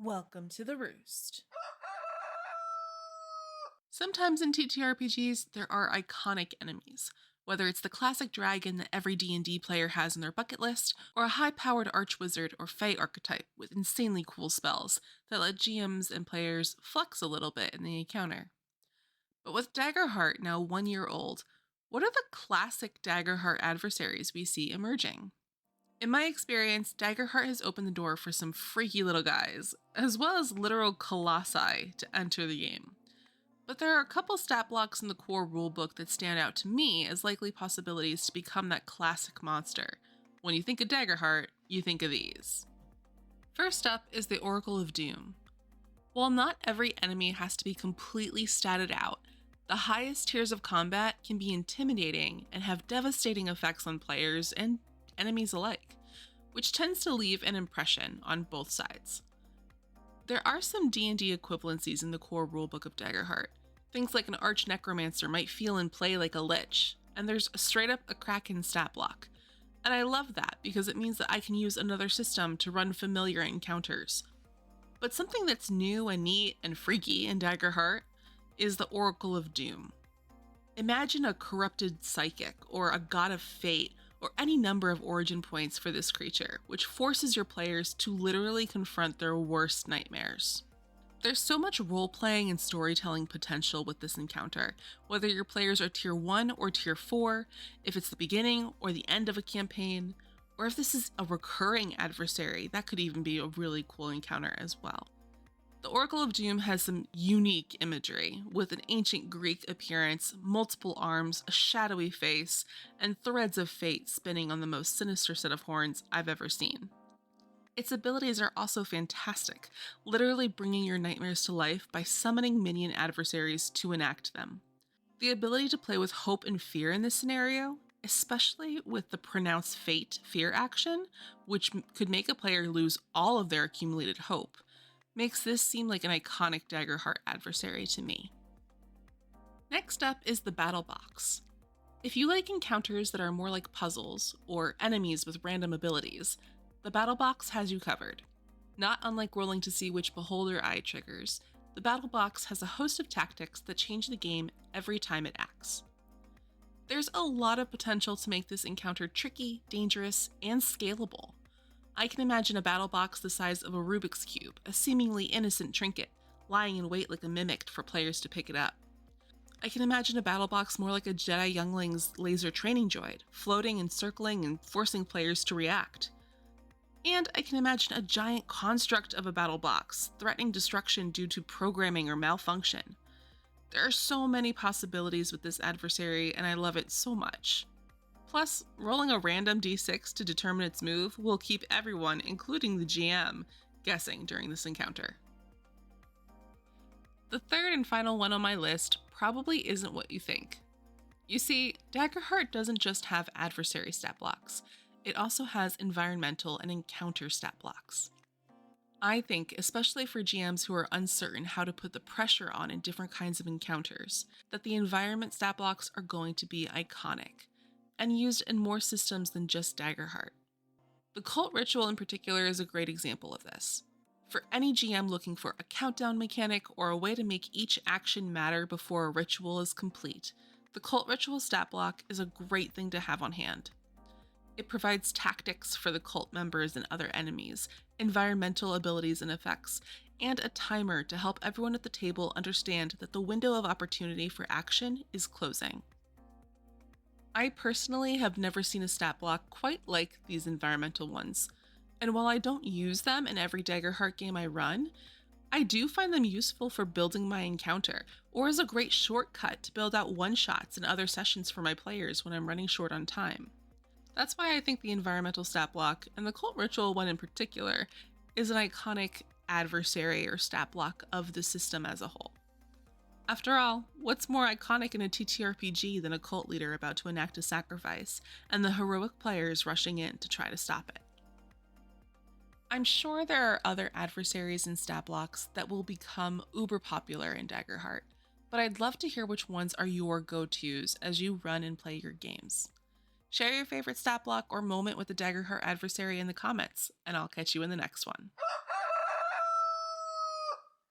Welcome to the Roost. Sometimes in TTRPGs, there are iconic enemies, whether it's the classic dragon that every D&D player has in their bucket list, or a high-powered archwizard or fae archetype with insanely cool spells that let GMs and players flex a little bit in the encounter. But with Daggerheart now 1 year old, what are the classic Daggerheart adversaries we see emerging? In my experience, Daggerheart has opened the door for some freaky little guys, as well as literal colossi to enter the game. But there are a couple stat blocks in the core rulebook that stand out to me as likely possibilities to become that classic monster. When you think of Daggerheart, you think of these. First up is the Oracle of Doom. While not every enemy has to be completely statted out, the highest tiers of combat can be intimidating and have devastating effects on players and enemies alike, which tends to leave an impression on both sides. There are some D&D equivalencies in the core rulebook of Daggerheart. Things like an arch necromancer might feel and play like a lich, and there's straight up a kraken stat block. And I love that because it means that I can use another system to run familiar encounters. But something that's new and neat and freaky in Daggerheart is the Oracle of Doom. Imagine a corrupted psychic or a god of fate or any number of origin points for this creature, which forces your players to literally confront their worst nightmares. There's so much role-playing and storytelling potential with this encounter, whether your players are tier 1 or tier 4, if it's the beginning or the end of a campaign, or if this is a recurring adversary, that could even be a really cool encounter as well. The Oracle of Doom has some unique imagery, with an ancient Greek appearance, multiple arms, a shadowy face, and threads of fate spinning on the most sinister set of horns I've ever seen. Its abilities are also fantastic, literally bringing your nightmares to life by summoning minion adversaries to enact them. The ability to play with hope and fear in this scenario, especially with the pronounced fate fear action, which could make a player lose all of their accumulated hope, makes this seem like an iconic Daggerheart adversary to me. Next up is the Battle Box. If you like encounters that are more like puzzles, or enemies with random abilities, the Battle Box has you covered. Not unlike rolling to see which beholder eye triggers, the Battle Box has a host of tactics that change the game every time it acts. There's a lot of potential to make this encounter tricky, dangerous, and scalable. I can imagine a battle box the size of a Rubik's Cube, a seemingly innocent trinket, lying in wait like a mimic for players to pick it up. I can imagine a battle box more like a Jedi Youngling's laser training droid, floating and circling and forcing players to react. And I can imagine a giant construct of a battle box, threatening destruction due to programming or malfunction. There are so many possibilities with this adversary, and I love it so much. Plus, rolling a random d6 to determine its move will keep everyone, including the GM, guessing during this encounter. The third and final one on my list probably isn't what you think. You see, Daggerheart doesn't just have adversary stat blocks, it also has environmental and encounter stat blocks. I think, especially for GMs who are uncertain how to put the pressure on in different kinds of encounters, that the environment stat blocks are going to be iconic, and used in more systems than just Daggerheart. The cult ritual in particular is a great example of this. For any GM looking for a countdown mechanic or a way to make each action matter before a ritual is complete, the cult ritual stat block is a great thing to have on hand. It provides tactics for the cult members and other enemies, environmental abilities and effects, and a timer to help everyone at the table understand that the window of opportunity for action is closing. I personally have never seen a stat block quite like these environmental ones, and while I don't use them in every Daggerheart game I run, I do find them useful for building my encounter, or as a great shortcut to build out one-shots and other sessions for my players when I'm running short on time. That's why I think the environmental stat block, and the cult ritual one in particular, is an iconic adversary or stat block of the system as a whole. After all, what's more iconic in a TTRPG than a cult leader about to enact a sacrifice, and the heroic players rushing in to try to stop it? I'm sure there are other adversaries and stat blocks that will become uber popular in Daggerheart, but I'd love to hear which ones are your go-tos as you run and play your games. Share your favorite stat block or moment with the Daggerheart adversary in the comments, and I'll catch you in the next one.